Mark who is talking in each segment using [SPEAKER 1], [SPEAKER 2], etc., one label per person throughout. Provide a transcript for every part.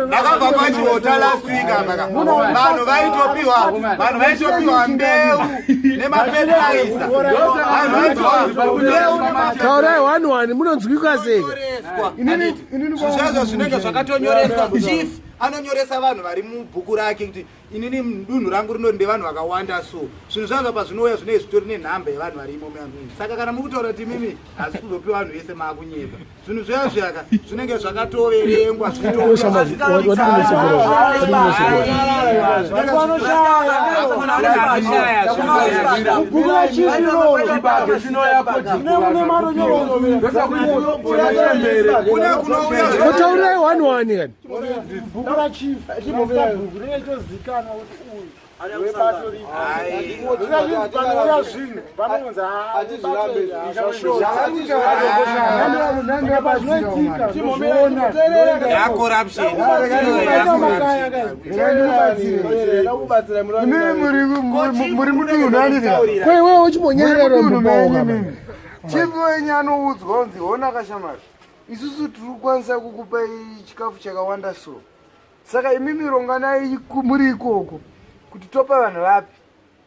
[SPEAKER 1] Nakabva pachihota last week apa vanhu vaitopiwa mbeu nemafertilizer.
[SPEAKER 2] Taurai wani munonzwika sei?
[SPEAKER 1] Zvazvo zvinenge zvakatonyoreswa. Chief anonyoresa vanhu vari mubhuku rake kuti inini dunhu rangu rinoti ndevanhu vakawanda so zvinhu zvanga pazvinouya zvinenge zvitori nenhamba yevanhu varimo. Saka kana mukutaura kuti mimi hasi kuzopiwa vanhu vese maakunyeba zvinhu zveyazvaka zvinenge zvakatoverengwa
[SPEAKER 2] Taurai wani kani
[SPEAKER 3] Bukura chief, chief zikana webato ri.
[SPEAKER 4] Isusu tiri kukwanisa kukupa chikafu chakawanda so. Saka imimi ronganai muri ikoko kuti topa vanhu vapi.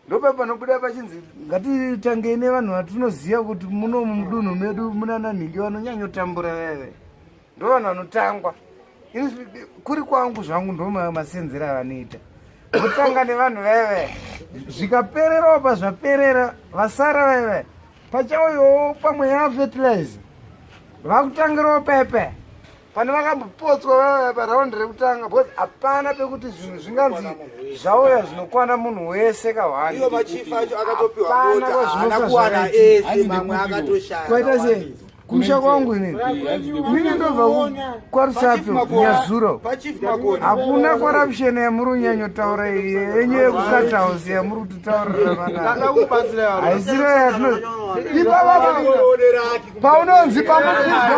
[SPEAKER 4] Ndopa panobuda pachinzi ngatitange nevanhu vatinoziva kuti muno mudunhu medu muna nanhingi vanonyanyotambura veve. Ndo vanhu vanotangwa. Kuri kwangu zvangu ndo masenzera avanoita. Kutanga nevanhu veve. Zvikaperera pa zvaperera vasara veve. Pachauyo pamwe ya fertilizer. Vakutangirawo pepe pane vakambopotswa paraundi rekutanga because hapana pekuti zvinhu zvinganzi zvauya zvinokwana munhu wese kahwani.
[SPEAKER 1] Iwo machief acho akatopiwa bota haana kuwana ese mamwe akatoshaya.
[SPEAKER 4] Kwaita sei? Kusha kwangu inini mimi ndobva kwarusapo nyazuro hakuna corruption yamuri kunyanyotaura iyi yenye yekukata house yamuri kutitaurira vanhu haisiro yatino ipavava paunonzi pamukuzwa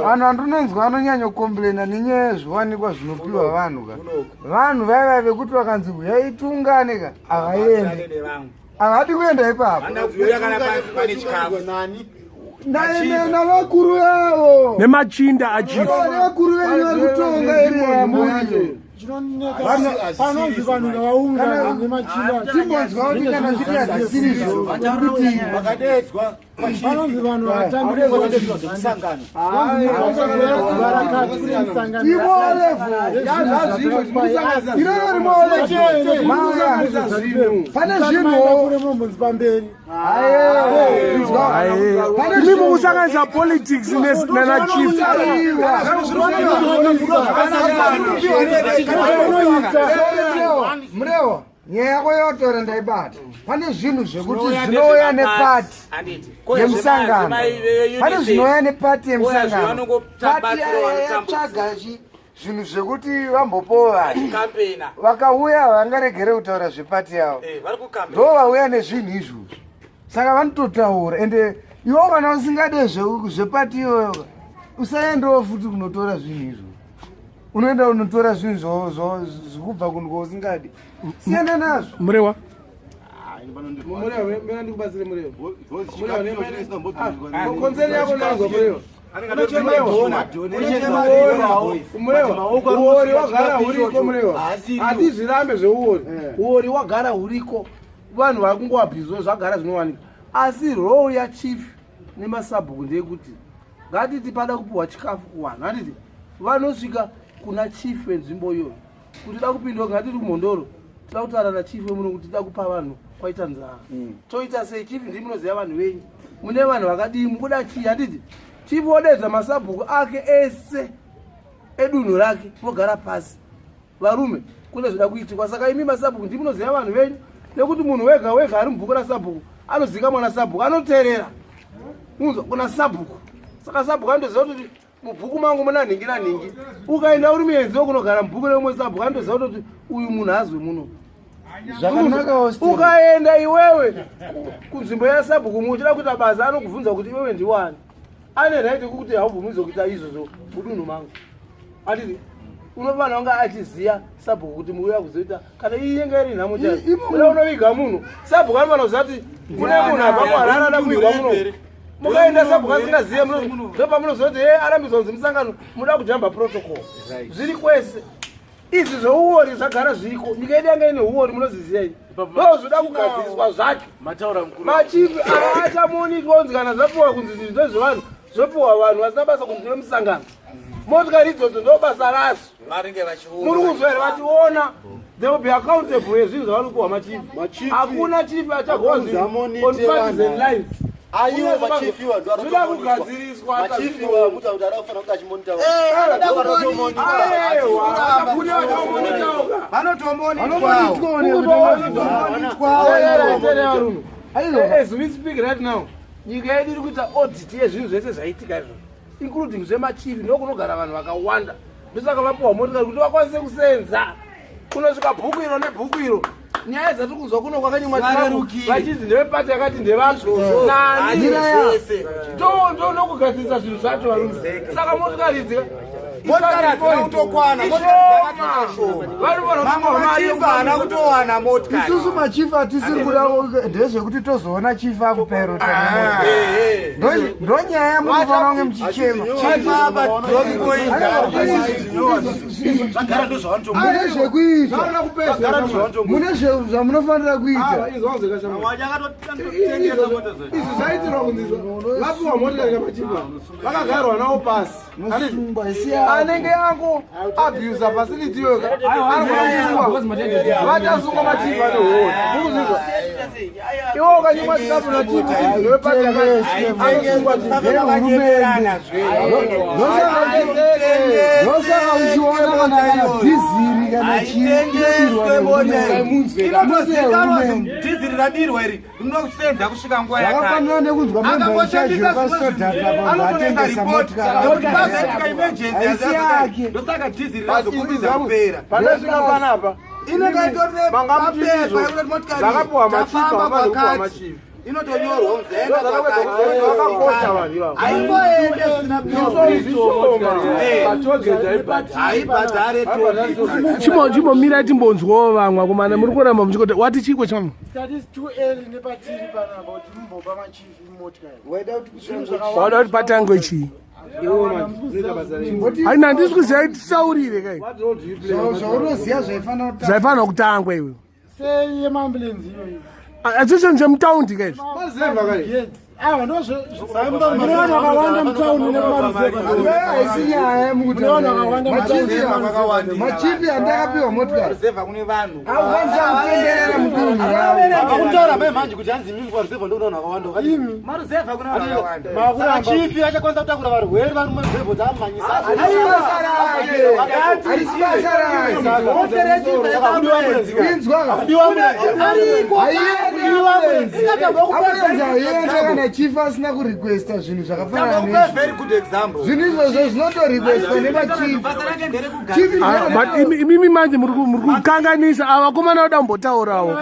[SPEAKER 4] vanhu andinonzwa anonyanyokomblena nenyaya yezviwanikwa zvinopiwa vanhu ka vanhu vaiva vekuti vakanzi uyai tiungane ka havaendi havadi kuenda ipapo navakuru yavo
[SPEAKER 2] nemachinda achifa
[SPEAKER 4] nevakuru venyu vari kutonga iri yamuri
[SPEAKER 3] Panonzi vanhu ngavaungana nemachinda
[SPEAKER 4] timbonzwa kuti kana zviri hazvisizvo kuti
[SPEAKER 1] vakadedzwa
[SPEAKER 3] panonzi vanhu vatambire
[SPEAKER 1] kusangana
[SPEAKER 4] iroro rimoole pane
[SPEAKER 3] zvinhu pamberi
[SPEAKER 2] imi mukusanganisa politics nana chief
[SPEAKER 4] mrewa nyaya yako yotora ndaibata pane zvinhu zvekuti zvinouya nepati yemusangano pane zvinouya nepati yemusangano pati yatsvaga zvinhu zvekuti vambopowo vanhu vakauya vangaregere kutaura zvepati yavo ndo vauya nezvinhu izvozvo saka vanototaura ende iwo kana usingade zvepati iyoyo usaendawo futi kunotora zvinhu izvo unoenda unotora zvinhu zvekubva kunhu kwausingadi sienda nazvo
[SPEAKER 2] murewa
[SPEAKER 4] konzeri yako nazvo murewa
[SPEAKER 3] uori wagara huriko murewa hatizvirambe zveuori uori wagara huriko vanhu vari kungovabhizwa zvagara zvinowanika asi role yachief nemasabhuku ndeyekuti ngatiti pada kupiwa chikafu kuvanhu hatiti vanosvika kuna chief wenzvimbo iyoyo kuti da kupindwa ngatiri kumhondoro toda kutaura nachief wemuno kuti da kupa vanhu kwaita nzara toita sei chief ndii munoziva vanhu venyu mune vanhu vakadii mukuda chii hatiti chief odedza masabhuku ake ese edunhu rake vogara pasi varume kune zvoda kuitikwa saka imi masabhuku ndii munoziva vanhu venyu nekuti munhu wega wega ari mubhuku rasabhuku anozika mwana sabhuku anoteerera unzwa kuna sabhuku saka sabhuku anotoziva kuti mubhuku mangu muna nhingi nanhingi ukaenda uri muenzi wekunogara mubhuku reumwe sabhuku anotoziva kuti uyu munhu hazwe muno ukaenda iwewe kunzvimbo yasabhuku muchida kuita basa anokubvunza kuti iwewe ndiwani ane right kuti haubvumidzwe kuita izvozvo mudunhu mangu hatiti unofanira kunge achiziva sabhuku kuti muuya kuzoita kana iyenge iri nhamo chayo unoviga munhu sabhuku anofanira kuziva kuti kune munhu apakuharara ada kuigwa muno mukaenda sabhuku asingazive ndopamunoziva kuti arambidzwa kunzi musangano muda kujamba protocol zviri kwese izvi zveuori zvagara zviriko nyika yedu yanga ine uori munozviziyai ndozvoda kugadziriswa zvacho machipi ava achamonitwa kunzi kana zvapiwa kunzi zvinhu zvezvevanhu zvopiwa vanhu vasina basa kunzi nemusangano motikari idzodzo ndo basa razo muri kuzwa here vachiona they will be accountable yezvinhu zvavanopiwa machipi hakuna chipi achagonzi on partisan lines
[SPEAKER 5] aiwo machifi
[SPEAKER 3] zvida kugadziriswa as we speak right now nyika yedu iri kuita audit yezvinhu zvese zvaitika izvo including zvemachifi ndokunogara vanhu vakawanda ndosaka vapiwa motikari kuti vakwanise kusenza kunosvika bhuku iro nebhuku iro nyaya dzati kuzwa kuno kwakanyimwa chikafu vachizi ndevepati yakati ndevacho nani ndokugadzirisa zvinhu zvacho varume saka motikari idzi
[SPEAKER 4] isusu machifu hatisiri kuda ndezvekuti tozoona chifu akupero ndonyaya mukufana kunge muchichema mune zvekuita mune zvamunofanira kuita
[SPEAKER 3] izvi zvaitirwa kunzizva vapiwa motikari kamachifu vakagarwa nawo pasi anenge yangu abusa facility yoga vachasungwa machifu ane hori mukuzvizwa iwo ukanyimwa chikafu na chifu izinowepati
[SPEAKER 4] nosaka uchiona kana dhiziri kana
[SPEAKER 1] dhiziri radirwa iri rinosenza kusvika nguva
[SPEAKER 4] yakafanira nekunzwa membaisazvokasodhataatengesa motikari
[SPEAKER 1] ndosaka dhiziri razokubiza kupera
[SPEAKER 3] pandasvika panapa
[SPEAKER 1] inenge itori
[SPEAKER 3] zvakapiwa machifu amazopiwa machifu
[SPEAKER 1] inotonyorwa
[SPEAKER 3] aimboende
[SPEAKER 2] chimbomira timbonzwawo vamwe kumana muri kuramba muchikoti wati chiko chamo wada kuti patangwe chii haina handisi kuziva tisaurire kai
[SPEAKER 4] zvaunoziva
[SPEAKER 2] zvaifanira kutangwa iwe achicho chemutaundi kaizvo
[SPEAKER 4] vakawanda mutauni haisi nyaya yemachifi andakapiwa motikari
[SPEAKER 1] kune vanhu
[SPEAKER 4] akukwanisa kutenderera mudunhu
[SPEAKER 5] kutaura memanje kuti hanzi mimi kwaruzevha ndokuona vakawanda
[SPEAKER 1] maruzevha kune vanhu vakawanda
[SPEAKER 5] machifi achakwanisa kutakura varwere vari muruzevha dzaamanyisa
[SPEAKER 4] aienda kana chifa asina kurequesta zvinhu zvakafanana zvinhu izvozvo zvinotorequestwa nemachifi
[SPEAKER 2] imimi manje muri kukanganisa ava vakomana vada kumbotaurawo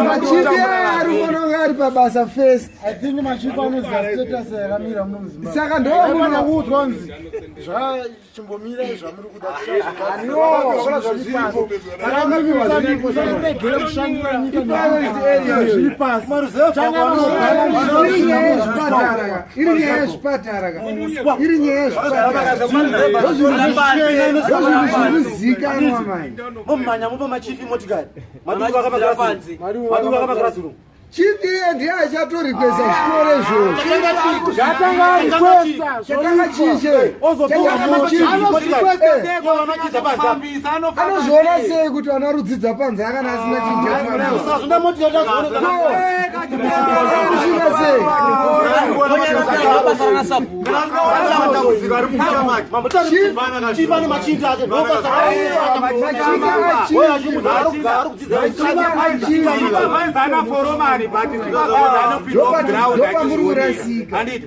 [SPEAKER 4] machifi ari kunonga ari pabasa fesi saka ndomunaudzwanzi
[SPEAKER 6] zvachimbomira zvamuri kuda kuregere kushandira nyika zviri pasi
[SPEAKER 4] iri nyaya yezvipatara iri nyaya yezvipatara
[SPEAKER 5] momumanya mupa machifi motikari maduku akamakara zuru
[SPEAKER 4] chipi ndiye achatorikwesa zvitoro izvozvo chakanga chiche anozviona sei kuti ana rudzidza panze akana asina
[SPEAKER 1] chinjeaforomani ndani but anopindwa ground
[SPEAKER 4] Ndopa
[SPEAKER 1] handiti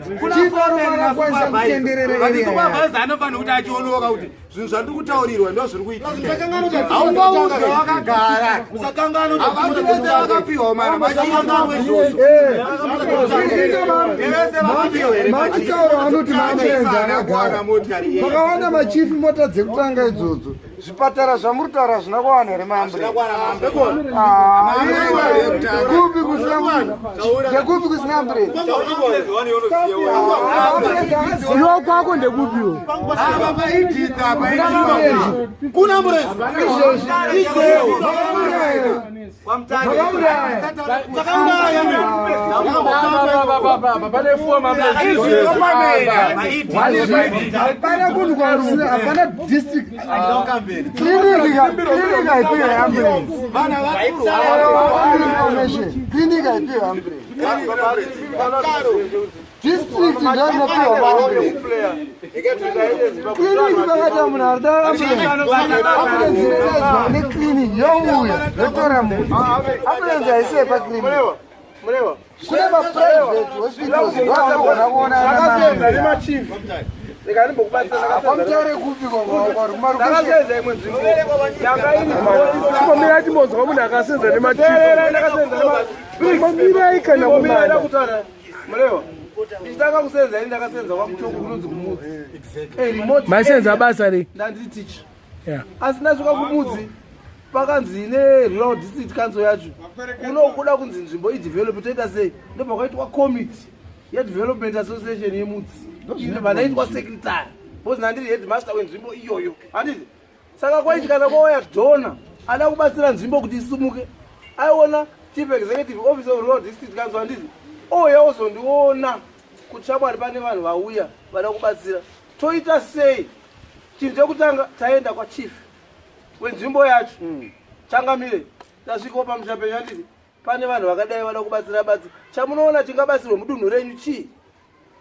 [SPEAKER 1] supervisor anofanira kuti achionoka kuti zvinhu zvandiri kutaurirwa ndo zviri kuitika auvaudza wakagara avasi vese vakapiwa mara machiangamwe izvozvo nevese vakapiwa here machiana motikari
[SPEAKER 4] makawanda machifi mota dzekutanga idzodzo zvipatara zvamuri taura hazvina kuwana here maambulekupi kusina ambulensi
[SPEAKER 2] iwo kwako ndekupiwo
[SPEAKER 1] kuna ambulensi
[SPEAKER 4] hapana kunhu kwarusina hapana district klinika ipiwe ambulensi klinika ipiwe ambulensi district ndanopiwa maambulensi kliniki vakati munhu arida ambulensi nekliniki youya yotora munhu ambulensi haisei pakliniki kune maprivate hospitals ndoanogona kuona nemachief pamutaure kupi
[SPEAKER 2] chimomira chimbonzwa munhu akasenza nemachimbomira kana kumana
[SPEAKER 3] nditaka kusenza ini ndakasenza kwamutoko kunonzi kumudzi
[SPEAKER 2] maisenza basa rei
[SPEAKER 3] ndandiri ticha asi ndasvika kumudzi pakanzi nerural district council yacho kunokuda kunzi nzvimbo idevelop toita sei ndobva kwaitwa committee yedevelopment association yemudzi ndobva ndaitwa secretary bcause ndandiri headmaster wenzvimbo iyoyo handiti saka kwaitikana kwauya dona ada kubatsira nzvimbo kuti isumuke aiona chief executive officer of rural district council handiti ouya uzondiona kuti shamwari pane vanhu vauya vada kubatsira toita sei chinhu chekutanga taenda kwachief wenzvimbo yacho changamire tasvikawo pamushapenyu handiti pane vanhu vakadai vada kubatsira batsira chamunoona chingabatsirwe mudunhu renyu chii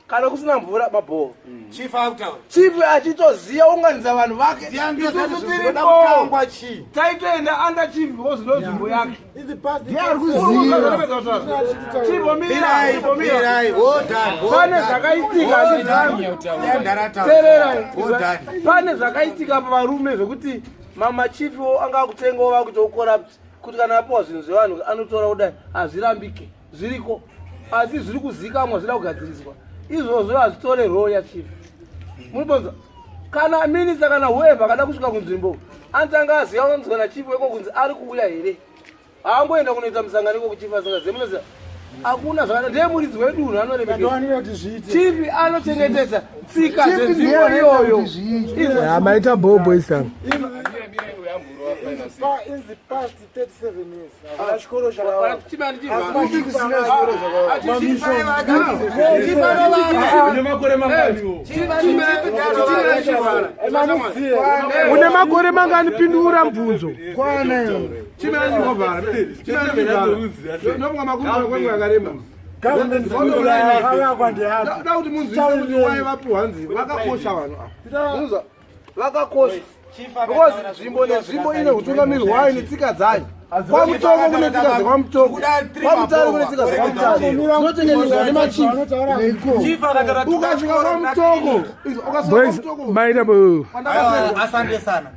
[SPEAKER 3] kana kusina mvura mabhoho chief achitoziya unganidza vanhu vake isusu tiripo taitoenda under chief because ndo nzvimbo yake pane zvakaitika pane zvakaitika pavarume zvekuti mamachifiwo anga kutengawo vakuti ocorrupt kuti kana apiwa zvinhu zvevanhu anotora kudai hazvirambike zviriko asi zviri kuzikamwa zvida kugadziriswa izvozvo hazvitore role yachief munibonza kana minista kana whoever akada kusvika kunzvimbo anotanga aziva unonzwa nachief weko kunzi ari kuuya here haangoenda kunoita musanganiko kuchief asingazemuneza hakuna zvakana ndiye muridzi wedunhu anoremekea chief anochengetedza tsika dzenzvimbo iyoyo
[SPEAKER 2] maita bhobo isanga
[SPEAKER 6] in the past 37 years. Anashukuru
[SPEAKER 2] une makore mangani pindura mbunzo
[SPEAKER 3] vakakosha because nzvimbo nenzvimbo ine utungamiri hwayo netsika dzayo kwamutoko kune tsika dzekwamutoko kwamutare kune tsika dzekwamutare dzinotengenerwa nemachifu ukasvika kwamutoko
[SPEAKER 2] maita
[SPEAKER 1] asante sana